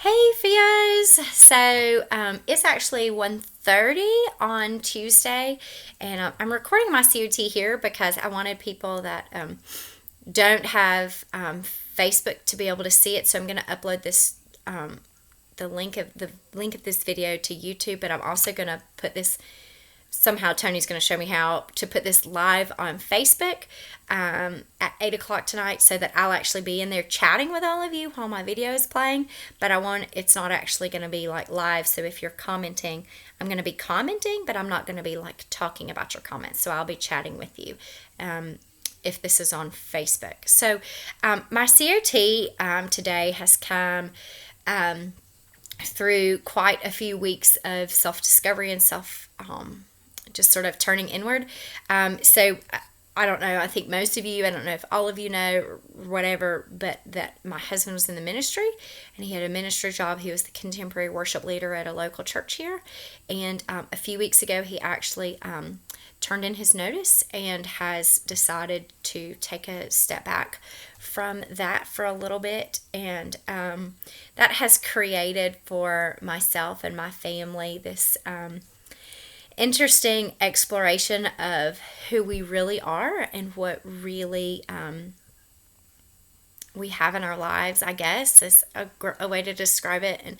Hey Fios! It's actually 1:30 on Tuesday, and I'm recording my COT here because I wanted people that don't have Facebook to be able to see it. So I'm going to upload this the link of this video to YouTube, but I'm also going to put this somehow. Tony's going to show me how to put this live on Facebook at 8 o'clock tonight so that I'll actually be in there chatting with all of you while my video is playing. But it's not actually going to be like live. So if you're commenting, I'm going to be commenting, but I'm not going to be like talking about your comments. So I'll be chatting with you. If this is on Facebook. So my COT today has come through quite a few weeks of self-discovery and just sort of turning inward. So I don't know. I think most of you, I don't know if all of you know or whatever, but that my husband was in the ministry and he had a ministry job. He was the contemporary worship leader at a local church here. And a few weeks ago, he actually turned in his notice and has decided to take a step back from that for a little bit. And that has created for myself and my family this interesting exploration of who we really are and what really we have in our lives, I guess, is a way to describe it.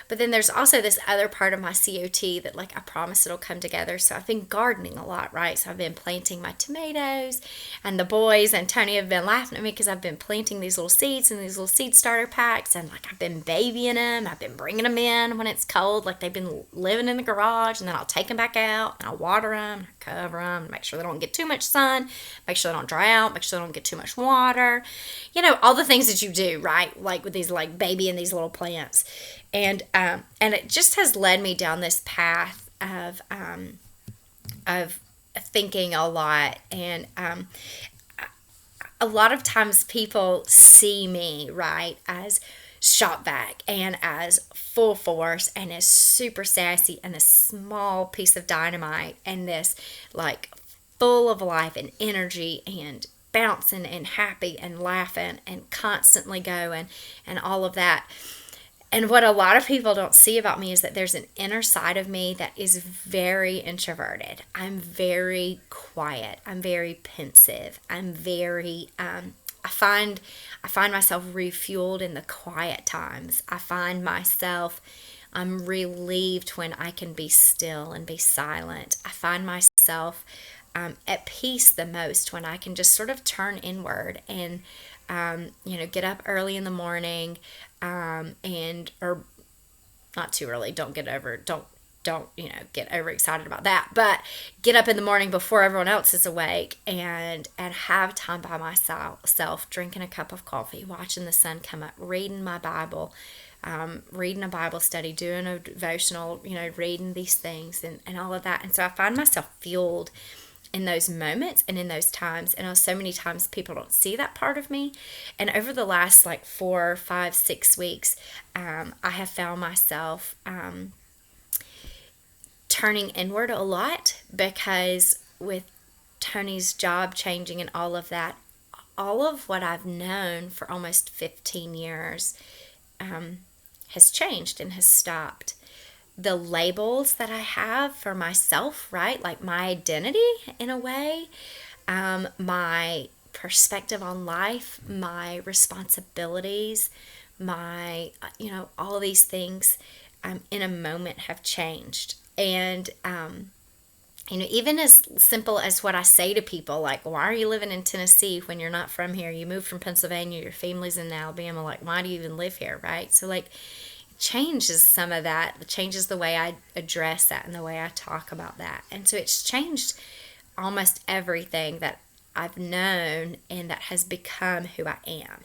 But then there's also this other part of my COT that, like, I promise it'll come together. So I've been gardening a lot, right? So I've been planting my tomatoes, and the boys and Tony have been laughing at me because I've been planting these little seeds in these little seed starter packs, and like I've been babying them. I've been bringing them in when it's cold, like they've been living in the garage, and then I'll take them back out and I'll water them, cover them, make sure they don't get too much sun, make sure they don't dry out, make sure they don't get too much water. You know, all the things that you do, right? Like with these, like, babying these little plants. And it just has led me down this path of thinking a lot. And a lot of times people see me, right, as shot back and as full force and as super sassy and a small piece of dynamite and this, like, full of life and energy and bouncing and happy and laughing and constantly going and all of that. And what a lot of people don't see about me is that there's an inner side of me that is very introverted. I'm very quiet. I'm very pensive. I'm very I find myself refueled in the quiet times. I find myself I'm relieved when I can be still and be silent. I find myself at peace the most when I can just sort of turn inward and get up early in the morning, or not too early. Don't get overexcited about that. But get up in the morning before everyone else is awake and have time by myself, drinking a cup of coffee, watching the sun come up, reading my Bible, reading a Bible study, doing a devotional, reading these things and all of that. And so I find myself fueled in those moments and in those times. And so many times people don't see that part of me. And over the last, like, 4, 5, 6 weeks, I have found myself turning inward a lot because with Tony's job changing and all of that, all of what I've known for almost 15 years has changed and has stopped. The labels that I have for myself, right? Like my identity in a way, my perspective on life, my responsibilities, my, all of these things in a moment have changed. And, even as simple as what I say to people, like, why are you living in Tennessee when you're not from here? You moved from Pennsylvania, your family's in Alabama. Like, why do you even live here, right? So, like, changes some of that. It changes the way I address that and the way I talk about that. And so it's changed almost everything that I've known and that has become who I am.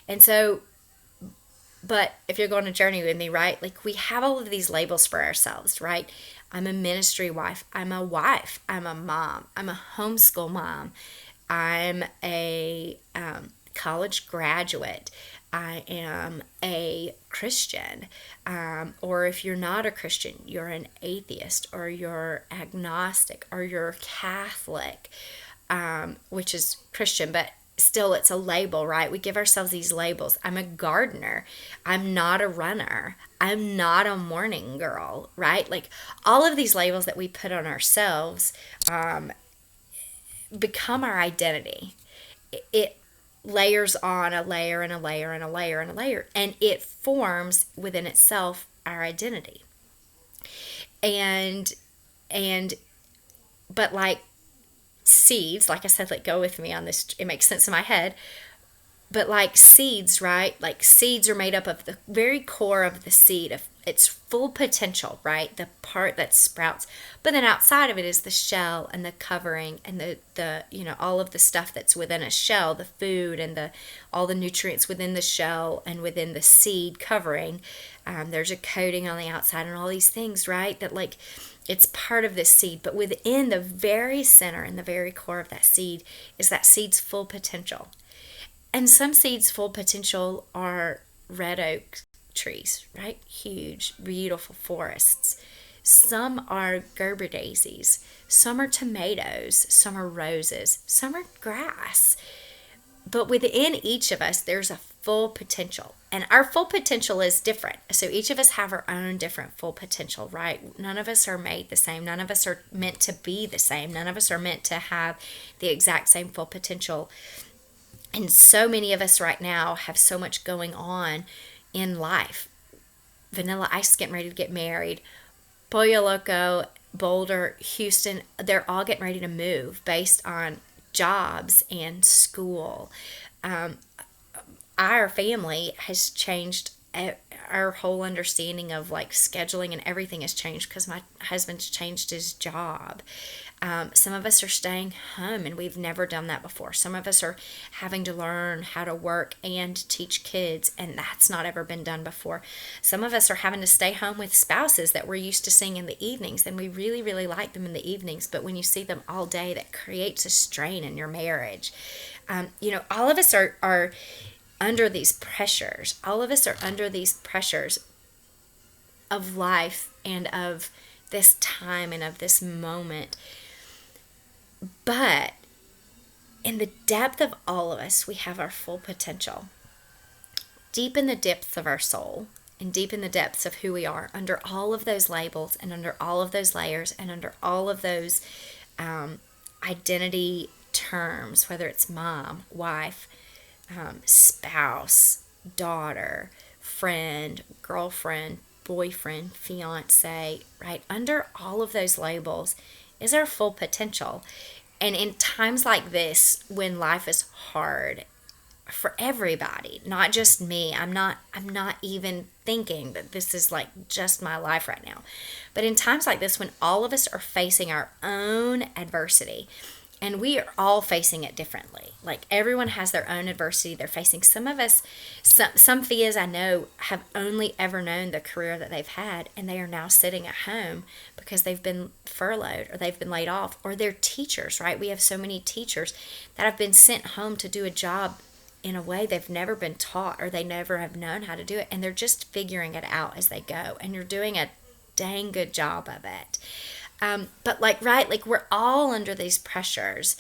And so, but if you're going to journey with me, right, like, we have all of these labels for ourselves, right? I'm a ministry wife. I'm a wife. I'm a mom. I'm a homeschool mom. I'm a college graduate. I am a Christian, or if you're not a Christian, you're an atheist, or you're agnostic, or you're Catholic, which is Christian. But still it's a label, right? We give ourselves these labels. I'm a gardener. I'm not a runner. I'm not a morning girl, right? Like all of these labels that we put on ourselves become our identity. It layers on a layer and a layer and a layer and a layer, and it forms within itself our identity. And and but like seeds, like I said, like go with me on this, it makes sense in my head. But like seeds, right? Like seeds are made up of the very core of the seed, of its full potential, right? The part that sprouts. But then outside of it is the shell and the covering and the all of the stuff that's within a shell, the food and the all the nutrients within the shell and within the seed covering. There's a coating on the outside and all these things, right? That like it's part of this seed. But within the very center and the very core of that seed is that seed's full potential. And some seeds' full potential are red oak trees, right? Huge, beautiful forests. Some are Gerber daisies. Some are tomatoes. Some are roses. Some are grass. But within each of us, there's a full potential. And our full potential is different. So each of us have our own different full potential, right? None of us are made the same. None of us are meant to be the same. None of us are meant to have the exact same full potential. And so many of us right now have so much going on in life. Vanilla Ice getting ready to get married. Pollo Loco, Boulder, Houston, they're all getting ready to move based on jobs and school. Our family has changed. Our whole understanding of like scheduling and everything has changed because my husband's changed his job. Some of us are staying home and we've never done that before. Some of us are having to learn how to work and teach kids, and that's not ever been done before. Some of us are having to stay home with spouses that we're used to seeing in the evenings, and we really, really like them in the evenings, but when you see them all day, that creates a strain in your marriage. All of us are under these pressures. All of us are under these pressures of life and of this time and of this moment. But in the depth of all of us, we have our full potential. Deep in the depths of our soul and deep in the depths of who we are, under all of those labels and under all of those layers and under all of those identity terms, whether it's mom, wife, spouse, daughter, friend, girlfriend, boyfriend, fiance, right? Under all of those labels is our full potential. And in times like this, when life is hard for everybody, not just me, I'm not even thinking that this is like just my life right now. But in times like this, when all of us are facing our own adversity, and we are all facing it differently. Like everyone has their own adversity they're facing. Some of us, some FIAs I know have only ever known the career that they've had, and they are now sitting at home because they've been furloughed or they've been laid off, or they're teachers, right? We have so many teachers that have been sent home to do a job in a way they've never been taught or they never have known how to do it, and they're just figuring it out as they go, and you're doing a dang good job of it. But like we're all under these pressures.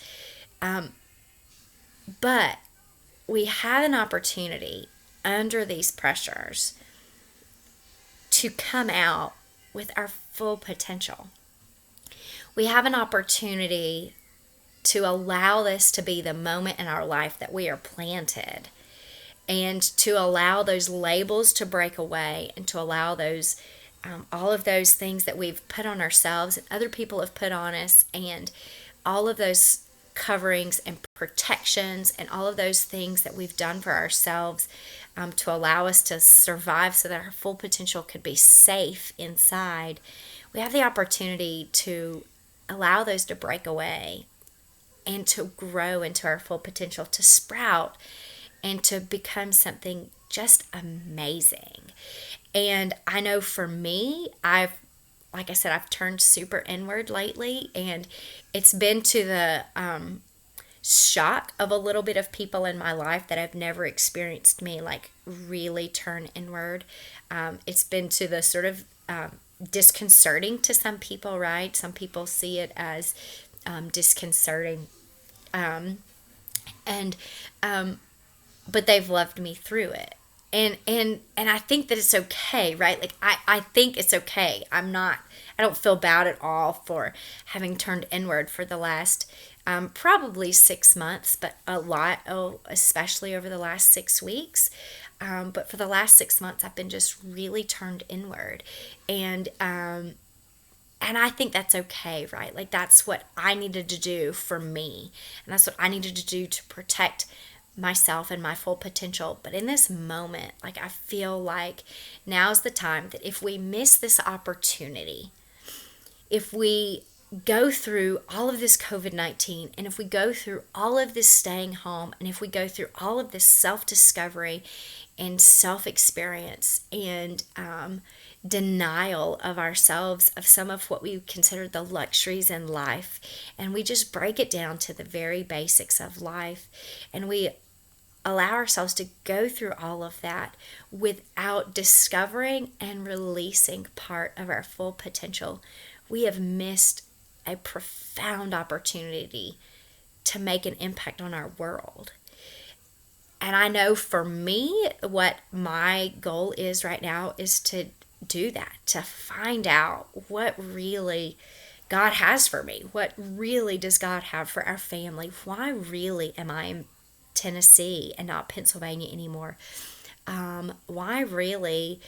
But we have an opportunity under these pressures to come out with our full potential. We have an opportunity to allow this to be the moment in our life that we are planted, and to allow those labels to break away, and to allow those all of those things that we've put on ourselves and other people have put on us, and all of those coverings and protections and all of those things that we've done for ourselves to allow us to survive so that our full potential could be safe inside. We have the opportunity to allow those to break away and to grow into our full potential, to sprout and to become something just amazing. And I know for me, like I said, I've turned super inward lately, and it's been to the shock of a little bit of people in my life that have never experienced me like really turn inward. It's been to the sort of disconcerting to some people, right? Some people see it as disconcerting. And but they've loved me through it. And I think that it's okay, right? Like I think it's okay. I don't feel bad at all for having turned inward for the last probably 6 months, but a lot, especially over the last 6 weeks. But for the last 6 months, I've been just really turned inward. And I think that's okay, right? Like that's what I needed to do for me. And that's what I needed to do to protect myself and my full potential. But in this moment, like I feel like now's the time that if we miss this opportunity, if we go through all of this COVID-19, and if we go through all of this staying home, and if we go through all of this self-discovery and self-experience and denial of ourselves, of some of what we consider the luxuries in life, and we just break it down to the very basics of life, and we allow ourselves to go through all of that without discovering and releasing part of our full potential, we have missed a profound opportunity to make an impact on our world. And I know for me, what my goal is right now is to do that, to find out what really God has for me. What really does God have for our family? Why really am I in Tennessee and not Pennsylvania anymore? Why really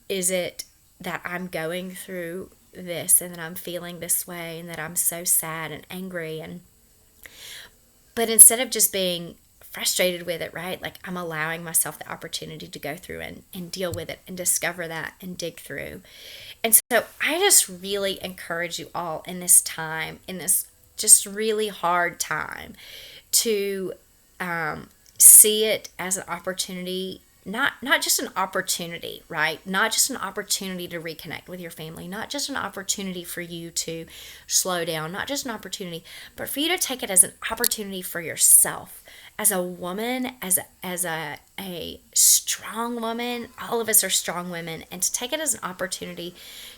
is it that I'm going through this and that I'm feeling this way and that I'm so sad and angry? But instead of just being frustrated with it, right? Like I'm allowing myself the opportunity to go through and deal with it and discover that and dig through. And so I just really encourage you all in this time, in this just really hard time, to see it as an opportunity, not just an opportunity, right? Not just an opportunity to reconnect with your family, not just an opportunity for you to slow down, not just an opportunity, but for you to take it as an opportunity for yourself. As a woman, as a strong woman, all of us are strong women, and to take it as an opportunity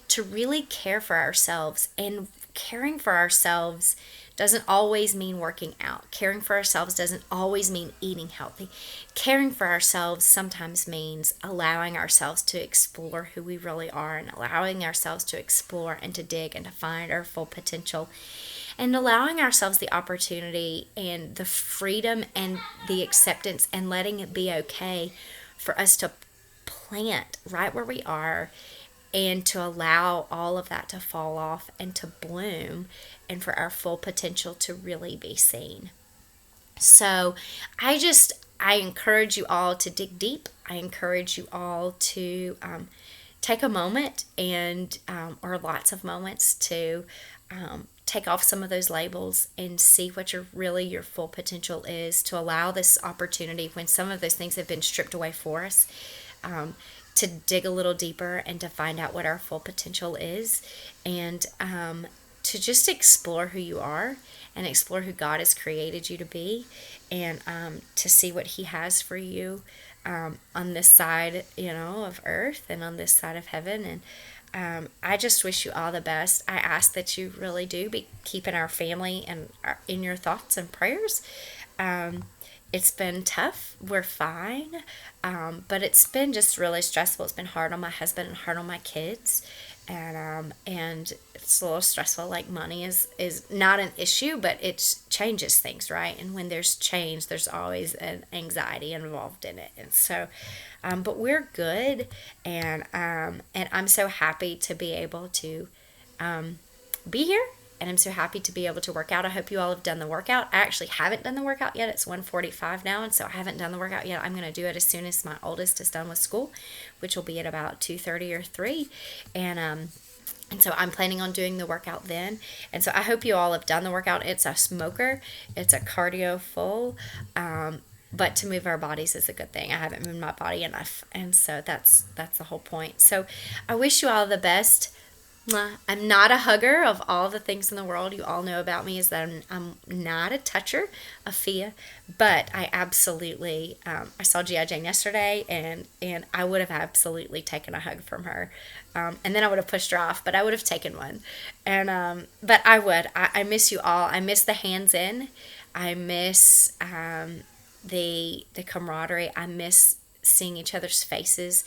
to really care for ourselves. And caring for ourselves doesn't always mean working out. Caring for ourselves doesn't always mean eating healthy. Caring for ourselves sometimes means allowing ourselves to explore who we really are, and allowing ourselves to explore and to dig and to find our full potential, and allowing ourselves the opportunity and the freedom and the acceptance and letting it be okay for us to plant right where we are, and to allow all of that to fall off and to bloom, and for our full potential to really be seen. So I encourage you all to dig deep. I encourage you all to take a moment and or lots of moments to take off some of those labels and see what your full potential is, to allow this opportunity when some of those things have been stripped away for us, to dig a little deeper and to find out what our full potential is, and to just explore who you are and explore who God has created you to be, and to see what He has for you on this side, of earth, and on this side of heaven. And I just wish you all the best. I ask that you really do be keeping our family and in your thoughts and prayers. It's been tough. We're fine. But it's been just really stressful. It's been hard on my husband and hard on my kids. And it's a little stressful. Like money is not an issue, but it changes things, right? And when there's change, there's always an anxiety involved in it. And so, but we're good. And I'm so happy to be able to be here, and I'm so happy to be able to work out. I hope you all have done the workout. I actually haven't done the workout yet. It's 1:45 now, and so I haven't done the workout yet. I'm going to do it as soon as my oldest is done with school, which will be at about 2:30 or 3. And so I'm planning on doing the workout then. And so I hope you all have done the workout. It's a smoker. It's a cardio full. But to move our bodies is a good thing. I haven't moved my body enough. And so that's the whole point. So I wish you all the best. I'm not a hugger of all the things in the world. You all know about me is that I'm not a toucher of FiA, but I absolutely, I saw G.I. Jane yesterday, and I would have absolutely taken a hug from her. And then I would have pushed her off, but I would have taken one. And but I would. I miss you all. I miss the hands in. I miss the camaraderie. I miss seeing each other's faces.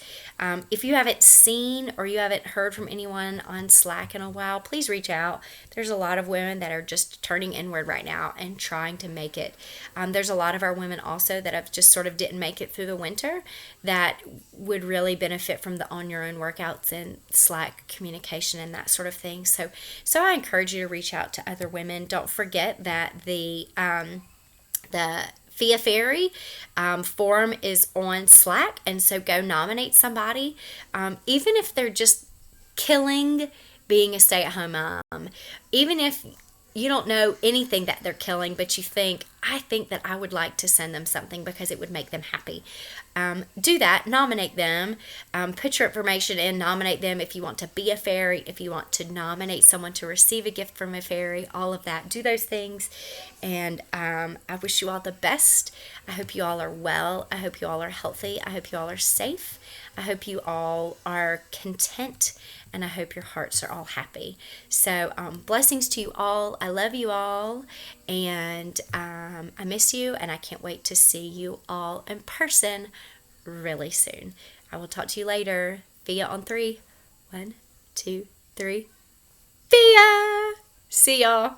If you haven't seen or you haven't heard from anyone on Slack in a while, please reach out. There's a lot of women that are just turning inward right now and trying to make it. There's a lot of our women also that have just sort of didn't make it through the winter that would really benefit from the on your own workouts and Slack communication and that sort of thing. So I encourage you to reach out to other women. Don't forget that the FiA Fairy forum is on Slack, and so go nominate somebody, even if they're just killing being a stay-at-home mom, even if you don't know anything that they're killing, but you think, I think that I would like to send them something because it would make them happy. Do that, nominate them, put your information in, nominate them if you want to be a fairy, if you want to nominate someone to receive a gift from a fairy, all of that. Do those things, and I wish you all the best. I hope you all are well. I hope you all are healthy. I hope you all are safe. I hope you all are content, and I hope your hearts are all happy. So blessings to you all. I love you all, and I miss you, and I can't wait to see you all in person really soon. I will talk to you later. FiA on 3. 1, 2, 3. FiA! See y'all.